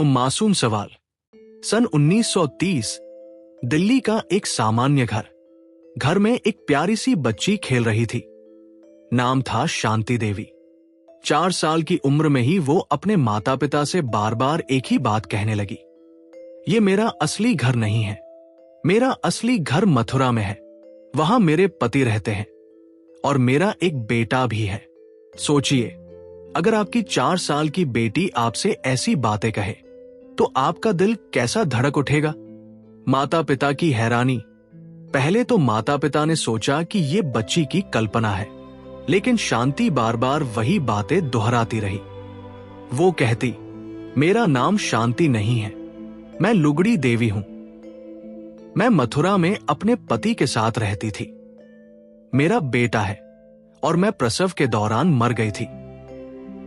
मासूम सवाल। सन 1930 दिल्ली का एक सामान्य घर में एक प्यारी सी बच्ची खेल रही थी। नाम था शांति देवी। 4 साल की उम्र में ही वो अपने माता पिता से बार बार एक ही बात कहने लगी, ये मेरा असली घर नहीं है, मेरा असली घर मथुरा में है, वहां मेरे पति रहते हैं और मेरा एक बेटा भी है। सोचिए, अगर आपकी 4 साल की बेटी आपसे ऐसी बातें कहे तो आपका दिल कैसा धड़क उठेगा। माता पिता की हैरानी। पहले तो माता पिता ने सोचा कि ये बच्ची की कल्पना है, लेकिन शांति बार बार वही बातें दोहराती रही। वो कहती, मेरा नाम शांति नहीं है, मैं लुगड़ी देवी हूं, मैं मथुरा में अपने पति के साथ रहती थी, मेरा बेटा है और मैं प्रसव के दौरान मर गई थी।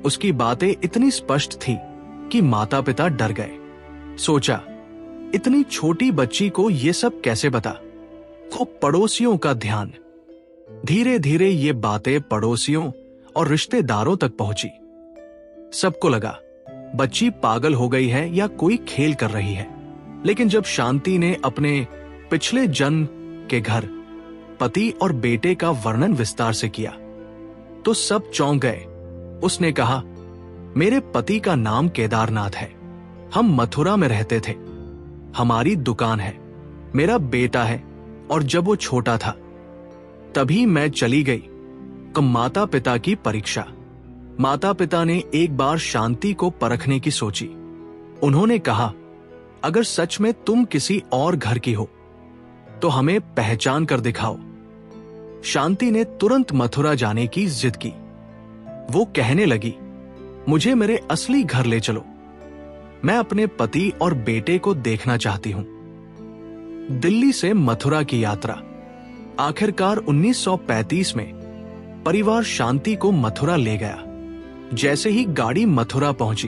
उसकी बातें इतनी स्पष्ट थी कि माता पिता डर गए। सोचा, इतनी छोटी बच्ची को ये सब कैसे बता। तो पड़ोसियों का ध्यान। धीरे धीरे ये बातें पड़ोसियों और रिश्तेदारों तक पहुंची। सबको लगा बच्ची पागल हो गई है या कोई खेल कर रही है। लेकिन जब शांति ने अपने पिछले जन्म के घर, पति और बेटे का वर्णन विस्तार से किया तो सब चौंक गए। उसने कहा, मेरे पति का नाम केदारनाथ है, हम मथुरा में रहते थे, हमारी दुकान है, मेरा बेटा है और जब वो छोटा था तभी मैं चली गई। माता पिता की परीक्षा। माता पिता ने एक बार शांति को परखने की सोची। उन्होंने कहा, अगर सच में तुम किसी और घर की हो तो हमें पहचान कर दिखाओ। शांति ने तुरंत मथुरा जाने की जिद की। वो कहने लगी, मुझे मेरे असली घर ले चलो, मैं अपने पति और बेटे को देखना चाहती हूं। दिल्ली से मथुरा की यात्रा। आखिरकार 1935 में परिवार शांति को मथुरा ले गया। जैसे ही गाड़ी मथुरा पहुंची,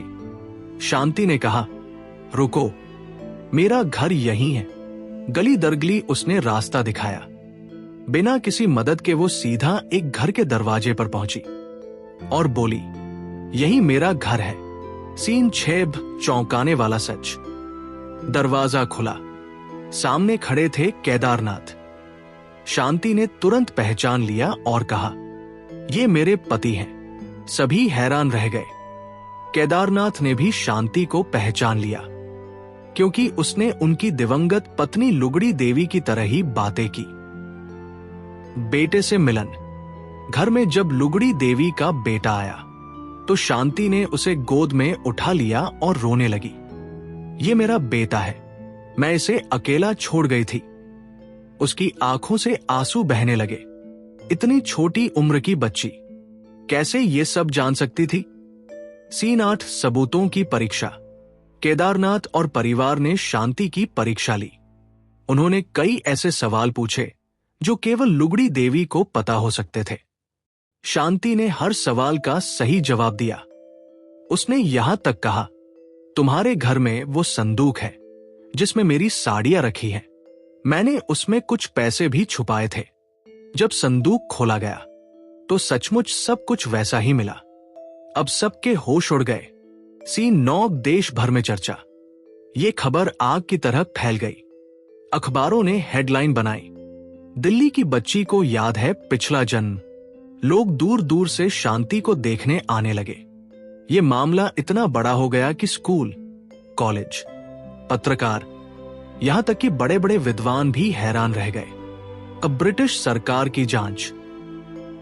शांति ने कहा, रुको, मेरा घर यहीं है। गली दर गली उसने रास्ता दिखाया। बिना किसी मदद के वो सीधा एक घर के दरवाजे पर पहुंची और बोली, यही मेरा घर है। सीन 6 चौंकाने वाला सच। दरवाजा खुला, सामने खड़े थे केदारनाथ। शांति ने तुरंत पहचान लिया और कहा, ये मेरे पति हैं। सभी हैरान रह गए। केदारनाथ ने भी शांति को पहचान लिया, क्योंकि उसने उनकी दिवंगत पत्नी लुगड़ी देवी की तरह ही बातें की। बेटे से मिलन। घर में जब लुगड़ी देवी का बेटा आया तो शांति ने उसे गोद में उठा लिया और रोने लगी। ये मेरा बेटा है, मैं इसे अकेला छोड़ गई थी। उसकी आंखों से आंसू बहने लगे। इतनी छोटी उम्र की बच्ची कैसे ये सब जान सकती थी। सीन 8 सबूतों की परीक्षा। केदारनाथ और परिवार ने शांति की परीक्षा ली। उन्होंने कई ऐसे सवाल पूछे जो केवल लुगड़ी देवी को पता हो सकते थे। शांति ने हर सवाल का सही जवाब दिया। उसने यहां तक कहा, तुम्हारे घर में वो संदूक है जिसमें मेरी साड़ियां रखी हैं, मैंने उसमें कुछ पैसे भी छुपाए थे। जब संदूक खोला गया तो सचमुच सब कुछ वैसा ही मिला। अब सबके होश उड़ गए। सीन 9 देश भर में चर्चा। ये खबर आग की तरह फैल गई। अखबारों ने हेडलाइन बनाई, दिल्ली की बच्ची को याद है पिछला जन्म। लोग दूर दूर से शांति को देखने आने लगे। ये मामला इतना बड़ा हो गया कि स्कूल, कॉलेज, पत्रकार, यहां तक कि बड़े बड़े विद्वान भी हैरान रह गए। अब ब्रिटिश सरकार की जांच।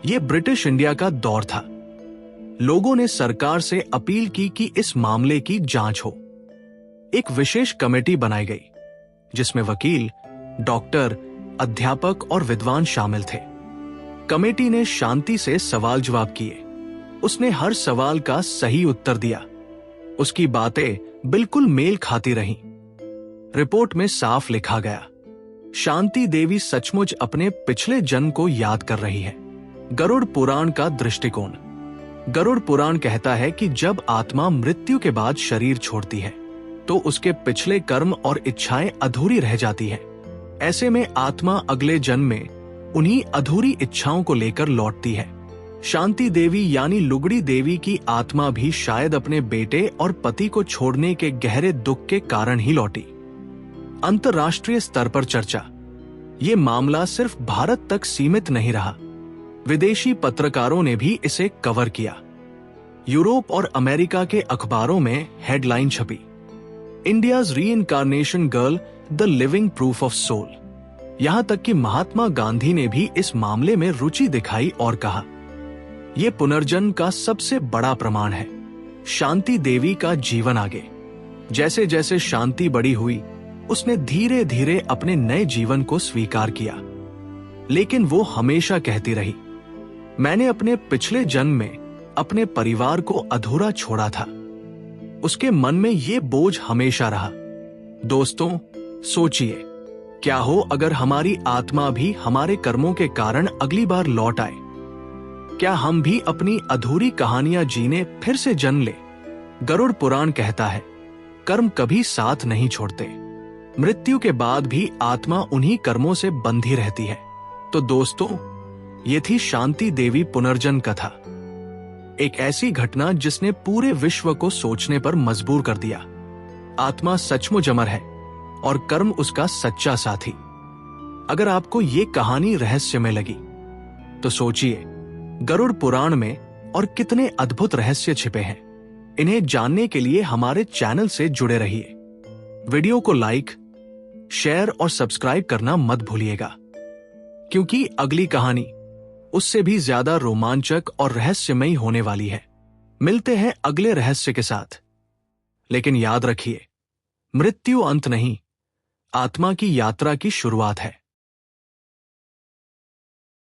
ये ब्रिटिश इंडिया का दौर था। लोगों ने सरकार से अपील की कि इस मामले की जांच हो। एक विशेष कमेटी बनाई गई जिसमें वकील, डॉक्टर, अध्यापक और विद्वान शामिल थे। कमेटी ने शांति से सवाल जवाब किए। उसने हर सवाल का सही उत्तर दिया। उसकी बातें बिल्कुल मेल खाती रहीं। रिपोर्ट में साफ लिखा गया, शांति देवी सचमुच अपने पिछले जन्म को याद कर रही है। गरुड़ पुराण का दृष्टिकोण। गरुड़ पुराण कहता है कि जब आत्मा मृत्यु के बाद शरीर छोड़ती है तो उसके पिछले कर्म और इच्छाएं अधूरी रह जाती हैं। ऐसे में आत्मा अगले जन्म में उन्हीं अधूरी इच्छाओं को लेकर लौटती है। शांति देवी यानी लुगड़ी देवी की आत्मा भी शायद अपने बेटे और पति को छोड़ने के गहरे दुख के कारण ही लौटी। अंतर्राष्ट्रीय स्तर पर चर्चा। ये मामला सिर्फ भारत तक सीमित नहीं रहा, विदेशी पत्रकारों ने भी इसे कवर किया। यूरोप और अमेरिका के अखबारों में हेडलाइन छपी, India's reincarnation girl the living proof of soul. यहां तक कि महात्मा गांधी ने भी इस मामले में रुचि दिखाई और कहा, यह पुनर्जन्म का सबसे बड़ा प्रमाण है। शांति देवी का जीवन आगे। जैसे जैसे शांति बड़ी हुई, उसने धीरे धीरे अपने नए जीवन को स्वीकार किया, लेकिन वो हमेशा कहती रही, मैंने अपने पिछले जन्म में अपने परिवार को अधूरा छोड़ा था। उसके मन में ये बोझ हमेशा रहा। दोस्तों, सोचिए, क्या हो अगर हमारी आत्मा भी हमारे कर्मों के कारण अगली बार लौट आए? क्या हम भी अपनी अधूरी कहानियां जीने फिर से जन्म ले? गरुड़ पुराण कहता है, कर्म कभी साथ नहीं छोड़ते। मृत्यु के बाद भी आत्मा उन्हीं कर्मों से बंधी रहती है। तो दोस्तों, ये थी शांति देवी पुनर्जन्म कथा। एक ऐसी घटना जिसने पूरे विश्व को सोचने पर मजबूर कर दिया। आत्मा सचमुच अमर है और कर्म उसका सच्चा साथी। अगर आपको ये कहानी रहस्यमय लगी तो सोचिए, गरुड़ पुराण में और कितने अद्भुत रहस्य छिपे हैं। इन्हें जानने के लिए हमारे चैनल से जुड़े रहिए। वीडियो को लाइक, शेयर और सब्सक्राइब करना मत भूलिएगा, क्योंकि अगली कहानी उससे भी ज्यादा रोमांचक और रहस्यमयी होने वाली है। मिलते हैं अगले रहस्य के साथ। लेकिन याद रखिए, मृत्यु अंत नहीं, आत्मा की यात्रा की शुरुआत है।